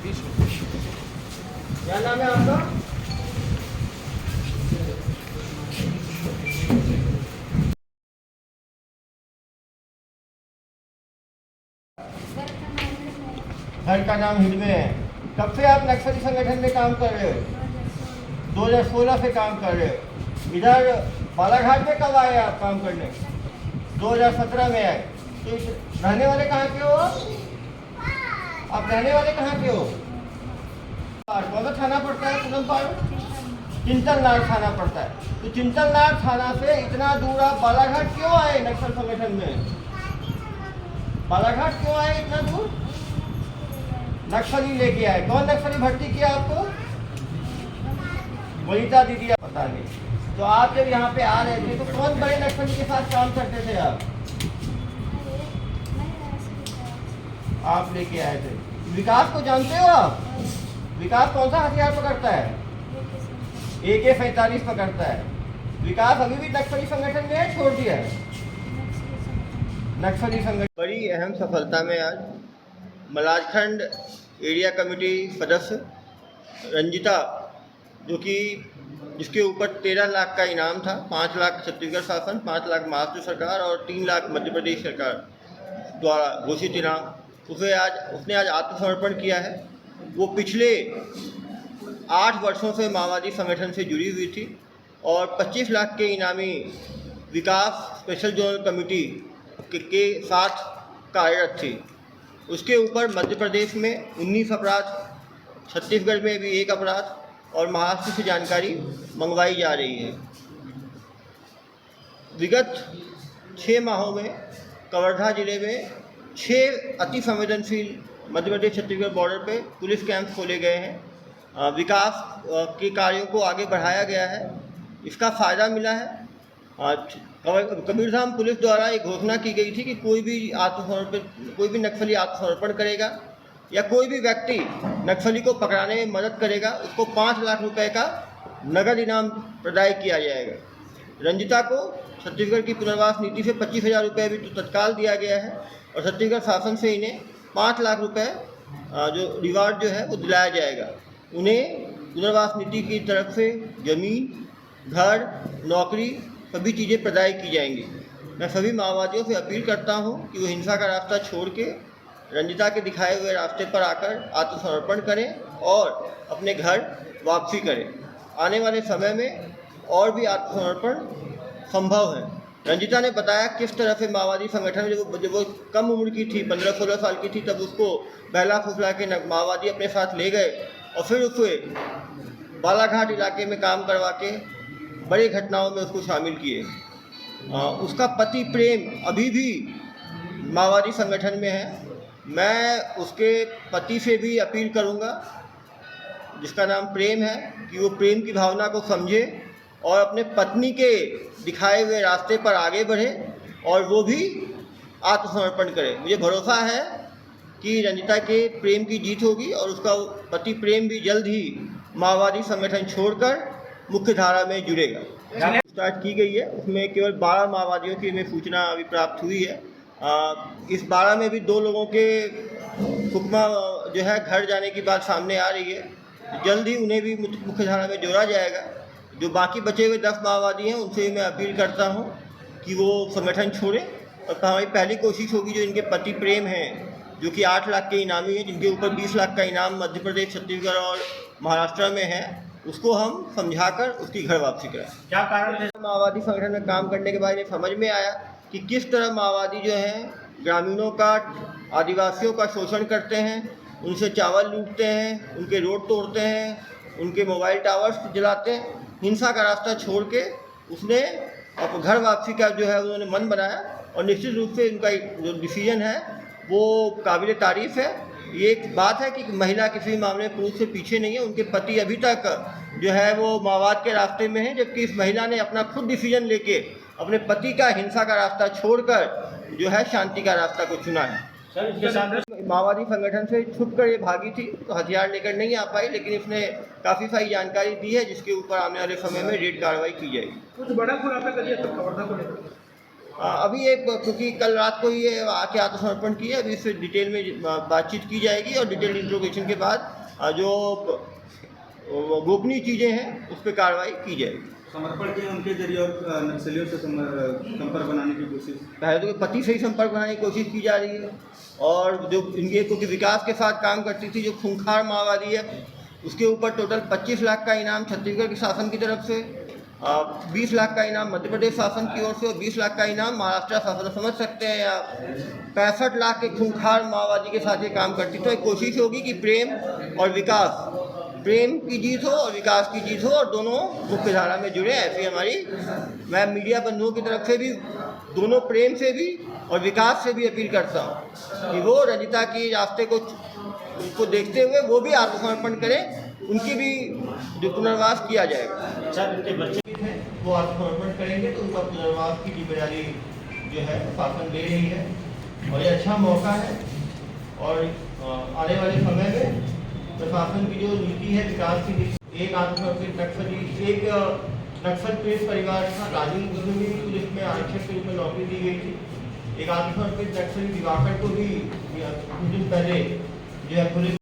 क्या नाम है आपका? घर का नाम हिडवे है। कब से आप नक्सली संगठन में काम कर रहे हो? 2016 से काम कर रहे हो। इधर बालाघाट में कब आए आप काम करने? 2017 में आए। तो रहने वाले कहाँ के हो आप? रहने वाले कहाँ के हो? कौन सा थाना पड़ता है पूनमपाल? चिंतलनार थाना पड़ता है। तो चिंतलनार थाना से इतना दूर आप बालाघाट क्यों आए नक्सल संगठन में? बालाघाट क्यों आए इतना दूर? नक्सली लेके आए। कौन नक्सली भर्ती किया आपको? वनिता दीदी। पता नहीं। तो आप जब यहाँ पे आ रहे थे तो कौन बड़े नक्सली के साथ काम करते थे आप लेके आए थे। विकास को जानते हो आप? विकास कौन सा हथियार पकड़ता है? AK-47 पकड़ता है। विकास अभी भी नक्सली संगठन में है, छोड़ दिया है? नक्सली संगठन। बड़ी अहम सफलता में आज मलाजखंड एरिया कमेटी सदस्य रंजिता, जो कि जिसके ऊपर 13 लाख का इनाम था, 5 लाख छत्तीसगढ़ शासन, 5 लाख महाराष्ट्र सरकार और 3 लाख मध्य प्रदेश सरकार द्वारा घोषित इनाम, उसने आज आत्मसमर्पण किया है। वो पिछले 8 वर्षों से माओवादी संगठन से जुड़ी हुई थी और 25 लाख के इनामी विकास स्पेशल जोनल कमेटी के साथ कार्यरत थी। उसके ऊपर मध्य प्रदेश में 19 अपराध, छत्तीसगढ़ में भी 1 अपराध और महाराष्ट्र से जानकारी मंगवाई जा रही है। विगत 6 माहों में कवर्धा जिले में 6 अति संवेदनशील मध्य प्रदेश छत्तीसगढ़ बॉर्डर पे पुलिस कैंप खोले गए हैं। विकास के कार्यों को आगे बढ़ाया गया है। इसका फ़ायदा मिला है। कबीरधाम पुलिस द्वारा एक घोषणा की गई थी कि कोई भी नक्सली आत्मसमर्पण करेगा या कोई भी व्यक्ति नक्सली को पकड़ाने में मदद करेगा, उसको 5 लाख रुपए का नगद इनाम प्रदान किया जाएगा। रंजिता को छत्तीसगढ़ की पुनर्वास नीति से 25,000 रुपये भी तो तत्काल दिया गया है और छत्तीसगढ़ शासन से इन्हें 5 लाख रुपए जो रिवार्ड जो है वो दिलाया जाएगा। उन्हें पुनर्वास नीति की तरफ से ज़मीन, घर, नौकरी सभी चीज़ें प्रदान की जाएंगी। मैं सभी माओवादियों से अपील करता हूं कि वो हिंसा का रास्ता छोड़ के रंजिता के दिखाए हुए रास्ते पर आकर आत्मसमर्पण करें और अपने घर वापसी करें। आने वाले समय में और भी आत्मसमर्पण संभव है। रंजिता ने बताया किस तरह से माओवादी संगठन में जब वो कम उम्र की थी, 15-16 साल की थी, तब उसको बहला फुसला के माओवादी अपने साथ ले गए और फिर उसे बालाघाट इलाके में काम करवा के बड़ी घटनाओं में उसको शामिल किए। उसका पति प्रेम अभी भी माओवादी संगठन में है। मैं उसके पति से भी अपील करूंगा, जिसका नाम प्रेम है, कि वो प्रेम की भावना को समझे और अपने पत्नी के दिखाए हुए रास्ते पर आगे बढ़े और वो भी आत्मसमर्पण करे। मुझे भरोसा है कि रंजिता के प्रेम की जीत होगी और उसका पति प्रेम भी जल्द ही माओवादी संगठन छोड़कर मुख्य धारा में जुड़ेगा। स्टार्ट की गई है, उसमें केवल 12 माओवादियों की हमें सूचना अभी प्राप्त हुई है। इस 12 में भी 2 लोगों के हुक्मा जो है घर जाने की बात सामने आ रही है। जल्द ही उन्हें भी मुख्य धारा में जोड़ा जाएगा। जो बाकी बचे हुए 10 माओवादी हैं उनसे मैं अपील करता हूं कि वो संगठन छोड़ें और हमारी पहली कोशिश होगी जो इनके पति प्रेम हैं, जो कि 8 लाख के इनामी हैं, जिनके ऊपर 20 लाख का इनाम मध्य प्रदेश, छत्तीसगढ़ और महाराष्ट्र में है, उसको हम समझाकर उसकी घर वापसी कराएं। क्या कारण है? माओवादी संगठन में काम करने के बाद इन्हें समझ में आया कि किस तरह माओवादी जो हैं ग्रामीणों का, आदिवासियों का शोषण करते हैं, उनसे चावल लूटते हैं, उनके रोड तोड़ते हैं, उनके मोबाइल टावर्स जलाते हैं। हिंसा का रास्ता छोड़ के उसने अब घर वापसी का जो है उन्होंने मन बनाया और निश्चित रूप से उनका जो डिसीजन है वो काबिल तारीफ़ है। ये एक बात है कि महिला किसी मामले में पुरुष से पीछे नहीं है। उनके पति अभी तक जो है वो माओवाद के रास्ते में है, जबकि इस महिला ने अपना खुद डिसीजन लेके अपने पति का हिंसा का रास्ता छोड़कर जो है शांति का रास्ता को चुना है। सर, इसके साथ माओवादी संगठन से छुपकर ये भागी थी तो हथियार लेकर नहीं आ पाई, लेकिन इसने काफ़ी सारी जानकारी दी है जिसके ऊपर आने वाले समय में रेड कार्रवाई की जाएगी। कुछ बड़ा खुलासा करिए सर कवर्धा को लेकर। अभी ये क्योंकि कल रात को ये आके आत्मसमर्पण किया, अभी इससे डिटेल में बातचीत की जाएगी और डिटेल इंट्रोगेशन के बाद जो गोपनीय चीज़ें हैं उस पर कार्रवाई की जाएगी। समर्पण किए उनके जरिए और नक्सलियों से संपर्क बनाने की कोशिश। पहले तो पति से ही संपर्क बनाने की कोशिश की जा रही है, और जो इनके क्योंकि विकास के साथ काम करती थी, जो खूंखार माओवादी है, उसके ऊपर टोटल 25 लाख का इनाम छत्तीसगढ़ के शासन की तरफ से, 20 लाख का इनाम मध्य प्रदेश शासन की ओर से, और 20 लाख का इनाम महाराष्ट्र शासन, समझ सकते हैं, या 65 लाख के खूंखार माओवादी के साथ ये काम करती। तो एक कोशिश होगी कि प्रेम और विकास, प्रेम की जीत हो और विकास की जीत हो, और दोनों मुख्य धारा में जुड़े। ऐसी हमारी, मैं मीडिया बंधुओं की तरफ से भी दोनों प्रेम से भी और विकास से भी अपील करता हूँ कि वो रजिता की रास्ते को देखते हुए वो भी आत्मसमर्पण करें, उनकी भी जो पुनर्वास किया जाएगा। सर, उनके बच्चे हैं वो आत्मसमर्पण करेंगे तो उनका पुनर्वास की जिम्मेदारी जो है शासन ले रही है, और ये अच्छा मौका है। और आने वाले समय में प्रशासन की जो नीति है, विकास की नीति, एक आत्मसमर्पित नक्सली, एक नक्सल पीड़ित परिवार था राजेंद्र गुरु की पुलिस में आरक्षक के रूप में नौकरी दी गई थी। एक आत्मसमर्पित नक्सली दिवाकर को भी कुछ दिन पहले जो है पुलिस